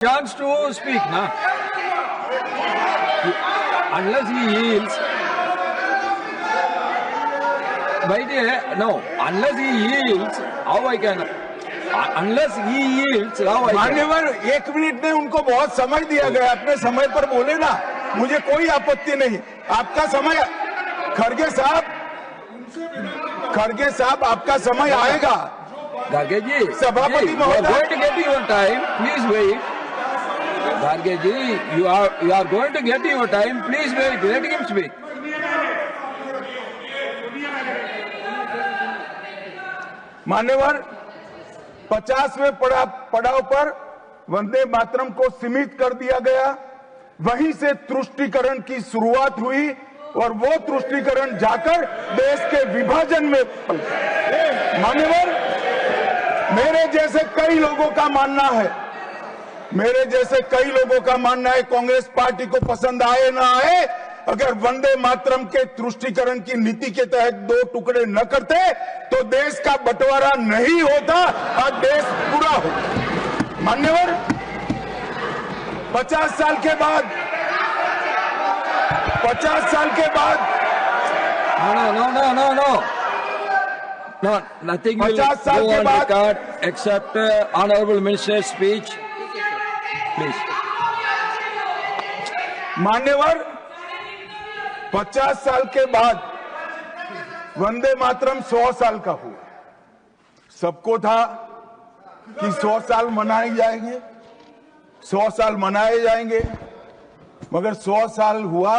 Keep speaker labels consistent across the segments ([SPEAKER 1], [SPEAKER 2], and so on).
[SPEAKER 1] chance to speak, na? Unless he yields. By the no, unless he yields, how I can? Unless he yields, how I can?
[SPEAKER 2] मान्यवर 1 minute में उनको बहुत समय दिया गया, अपने समय पर बोले ना, मुझे कोई आपत्ति नहीं। आपका समय, खड़गे साहब आपका समय आएगा।
[SPEAKER 1] Garge ji,
[SPEAKER 2] सभापति महोदय,
[SPEAKER 1] going to get your time. Please wait. Garge ji, you are going to get your time. Please wait. Let him speak.
[SPEAKER 2] मान्यवर 50वें पड़ाव पर वंदे मातरम को सीमित कर दिया गया। वहीं से तुष्टीकरण की शुरुआत हुई और वो तुष्टीकरण जाकर देश के विभाजन में मान्यवर मेरे जैसे कई लोगों का मानना है, कांग्रेस पार्टी को पसंद आए ना आए, अगर वंदे मातरम के तुष्टीकरण की नीति के तहत 2 टुकड़े न करते तो देश का बंटवारा नहीं होता और देश पूरा हो। मान्यवर 50 साल के बाद
[SPEAKER 1] No, nothing will go on record except Honorable Minister's speech. Please.
[SPEAKER 2] मान्यवर 50 साल के बाद वंदे मातरम 100 साल का हुआ। सबको था कि 100 साल मनाए जाएंगे, मगर 100 साल हुआ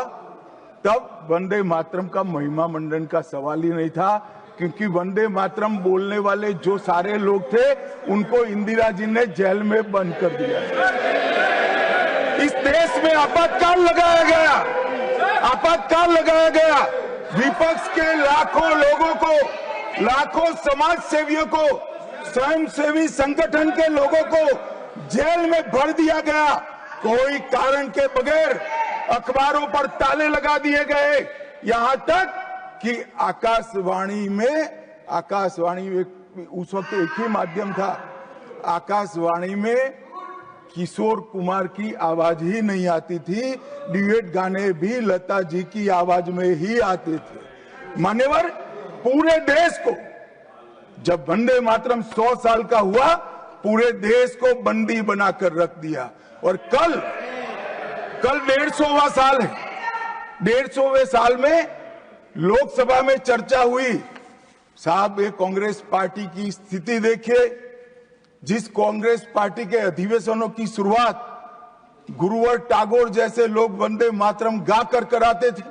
[SPEAKER 2] तब वंदे मातरम का महिमा मंडन का सवाल ही नहीं था, क्योंकि वंदे मातरम बोलने वाले जो सारे लोग थे उनको इंदिरा जी ने जेल में बंद कर दिया। इस देश में आपातकाल लगाया गया। विपक्ष के लाखों लोगों को, लाखों समाज सेवियों को, स्वयंसेवी संगठन के लोगों को जेल में भर दिया गया। कोई कारण के बगैर अखबारों पर ताले लगा दिए गए। यहां तक कि आकाशवाणी में उस वक्त एक ही माध्यम था, आकाशवाणी में किशोर कुमार की आवाज ही नहीं आती थी, ड्यूएट गाने भी लता जी की आवाज में ही आते थे। मान्यवर पूरे देश को, जब वंदे मातरम 100 साल का हुआ, पूरे देश को बंदी बनाकर रख दिया। और कल 150वां साल है। 150वें साल में लोकसभा में चर्चा हुई। साहब, ये कांग्रेस पार्टी की स्थिति देखिए। जिस कांग्रेस पार्टी के अधिवेशनों की शुरुआत गुरुवर टागोर जैसे लोग वंदे मातरम गाकर कराते थे।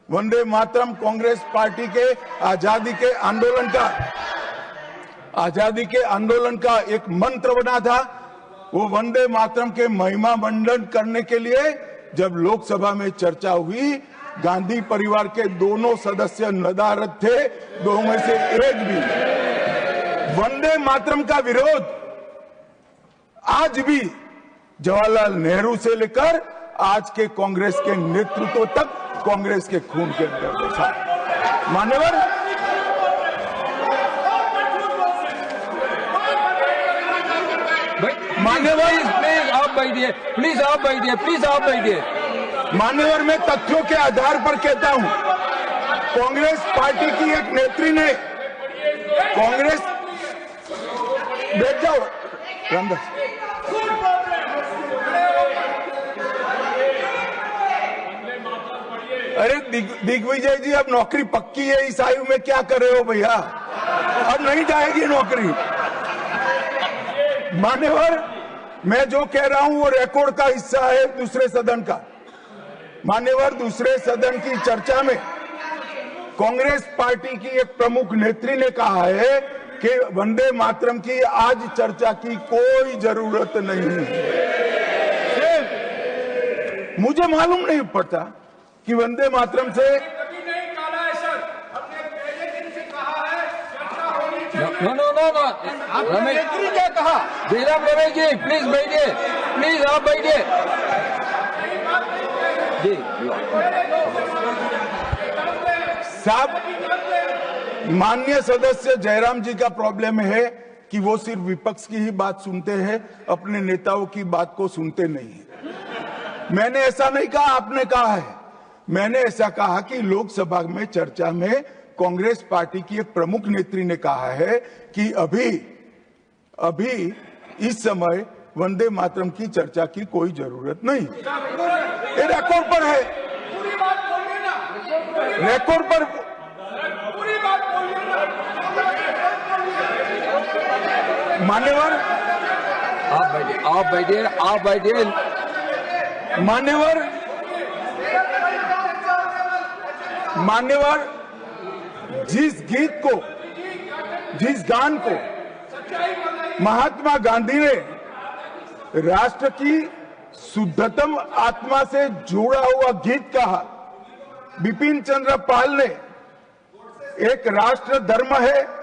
[SPEAKER 2] वंदे मातरम कांग्रेस पार्टी के आजादी के आंदोलन का एक मंत्र बना था। वो वंदे मातरम के महिमा मंडन करने के लिए जब लोकसभा में चर्चा हुई, गांधी परिवार के दोनों सदस्य नदारद थे, दो में से एक भी। वंदे मातरम का विरोध आज भी जवाहरलाल नेहरू से लेकर आज के कांग्रेस के नेतृत्व तक कांग्रेस के खून के अंदर था। मान्यवर
[SPEAKER 1] प्लीज आप बैठिए।
[SPEAKER 2] मान्यवर मैं तथ्यों के आधार पर कहता हूं, कांग्रेस पार्टी की एक नेत्री ने बैठ जाओ रामदास। अरे दिग्विजय जी, अब नौकरी पक्की है इस आयु में, क्या कर रहे हो भैया? अब नहीं जाएगी नौकरी। मान्यवर मैं जो कह रहा हूं वो रिकॉर्ड का हिस्सा है दूसरे सदन का। मान्यवर दूसरे सदन की चर्चा में कांग्रेस पार्टी की एक प्रमुख नेत्री ने कहा है कि वंदे मातरम की आज चर्चा की कोई जरूरत नहीं है। मुझे मालूम नहीं पड़ता कि वंदे मातरम से
[SPEAKER 1] नो रमेश जी क्या कहा? जयराम रमेश जी प्लीज बैठिए, प्लीज आप बैठिए जी।
[SPEAKER 2] साहब, माननीय सदस्य जयराम जी का प्रॉब्लम है कि वो सिर्फ विपक्ष की ही बात सुनते हैं, अपने नेताओं की बात को सुनते नहीं है। मैंने ऐसा नहीं कहा, आपने कहा है। मैंने ऐसा कहा कि लोकसभा में चर्चा में कांग्रेस पार्टी की एक प्रमुख नेत्री ने कहा है कि अभी इस समय वंदे मातरम की चर्चा की कोई जरूरत नहीं। ये रिकॉर्ड पर है, रिकॉर्ड पर मान्यवर
[SPEAKER 1] आप बैठिए
[SPEAKER 2] मान्यवर जिस गीत को, जिस गान को महात्मा गांधी ने राष्ट्र की शुद्धतम आत्मा से जुड़ा हुआ गीत कहा, बिपिन चंद्र पाल ने एक राष्ट्र धर्म है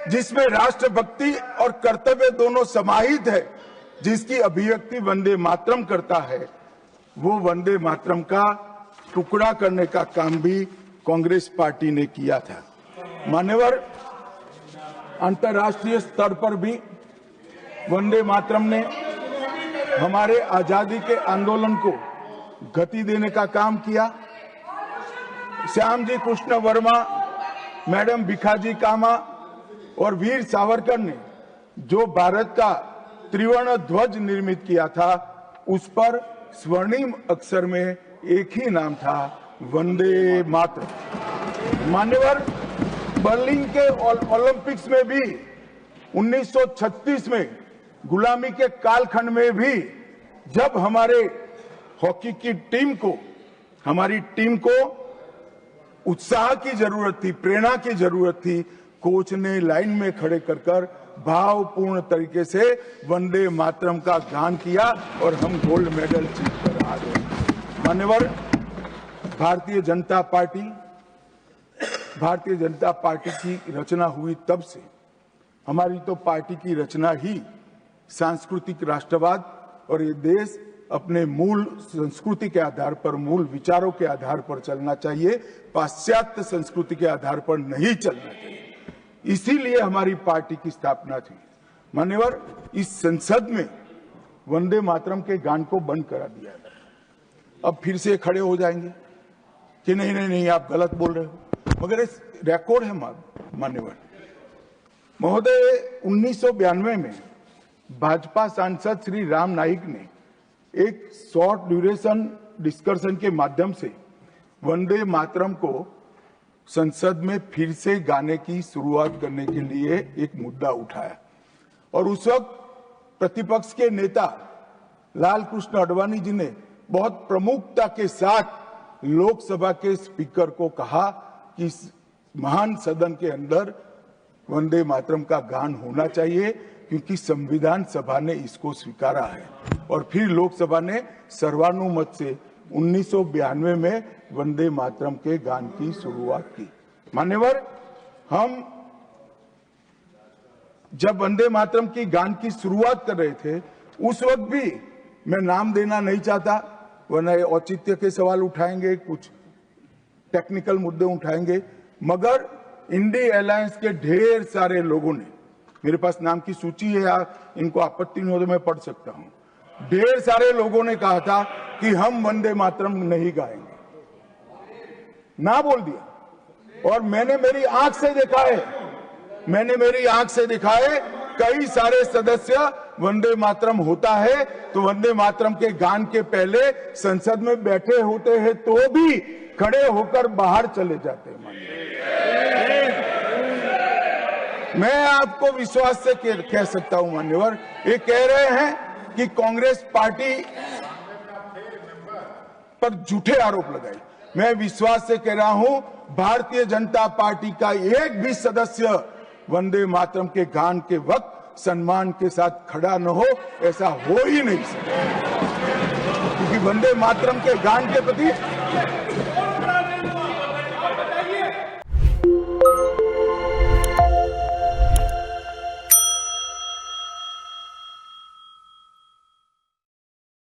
[SPEAKER 2] जिसमें राष्ट्रभक्ति और कर्तव्य दोनों समाहित है, जिसकी अभिव्यक्ति वंदे मातरम करता है, वो वंदे मातरम का टुकड़ा करने का काम भी कांग्रेस पार्टी ने किया था। मान्यवर, अंतर्राष्ट्रीय स्तर पर भी वंदे मातरम ने हमारे आजादी के आंदोलन को गति देने का काम किया। श्यामजी कृष्ण वर्मा, मैडम भिखाजी कामा और वीर सावरकर ने जो भारत का त्रिवर्ण ध्वज निर्मित किया था, उस पर स्वर्णिम अक्षर में एक ही नाम था, वंदे मातरम। मान्यवर, बर्लिन के ओलंपिक्स में भी 1936 में गुलामी के कालखंड में भी जब हमारे हॉकी की हमारी टीम को उत्साह की जरूरत थी, प्रेरणा की जरूरत थी, कोच ने लाइन में खड़े कर भावपूर्ण तरीके से वंदे मातरम का गान किया और हम गोल्ड मेडल जीतकर आ गए। मान्यवर, भारतीय जनता पार्टी की रचना हुई तब से हमारी तो पार्टी की रचना ही सांस्कृतिक राष्ट्रवाद और ये देश अपने मूल संस्कृति के आधार पर, मूल विचारों के आधार पर चलना चाहिए, पाश्चात्य संस्कृति के आधार पर नहीं चलना चाहिए। इसीलिए हमारी पार्टी की स्थापना थी। मान्यवर, इस संसद में वंदे मातरम के गान को बंद करा दिया गया। अब फिर से खड़े हो जाएंगे कि नहीं आप गलत बोल रहे हो, मगर इस रिकॉर्ड है मान्यवर महोदय। 1992 में भाजपा सांसद श्री राम नाईक ने एक शॉर्ट ड्यूरेशन डिस्कशन के माध्यम से वंदे मातरम को संसद में फिर से गाने की शुरुआत करने के लिए एक मुद्दा उठाया और उस वक्त प्रतिपक्ष के नेता लाल कृष्ण आडवाणी जी ने बहुत प्रमुखता के साथ लोकसभा के स्पीकर को कहा कि इस महान सदन के अंदर वंदे मातरम का गान होना चाहिए, क्योंकि संविधान सभा ने इसको स्वीकारा है। और फिर लोकसभा ने सर्वानुमत से 1992 में वंदे मातरम के गान की शुरुआत की। मान्यवर, हम जब वंदे मातरम की गान की शुरुआत कर रहे थे, उस वक्त भी मैं नाम देना नहीं चाहता, वरना औचित्य के सवाल उठाएंगे, कुछ टेक्निकल मुद्दे उठाएंगे, मगर इंडी अलायंस के ढेर सारे लोगों ने, मेरे पास नाम की सूची है, इनको आपत्ति नहीं हो तो मैं पढ़ सकता हूं, ढेर सारे लोगों ने कहा था कि हम वंदे मातरम नहीं गाएंगे, ना बोल दिया। और मैंने मेरी आंख से देखा है, कई सारे सदस्य वंदे मातरम होता है तो वंदे मातरम के गान के पहले संसद में बैठे होते हैं तो भी खड़े होकर बाहर चले जाते हैं। मैं आपको विश्वास से कह सकता हूं मान्यवर, ये कह रहे हैं कि कांग्रेस पार्टी पर झूठे आरोप लगाए। मैं विश्वास से कह रहा हूं, भारतीय जनता पार्टी का एक भी सदस्य वंदे मातरम के गान के वक्त सम्मान के साथ खड़ा न हो, ऐसा हो ही नहीं सकता, क्योंकि वंदे मातरम के गान के प्रति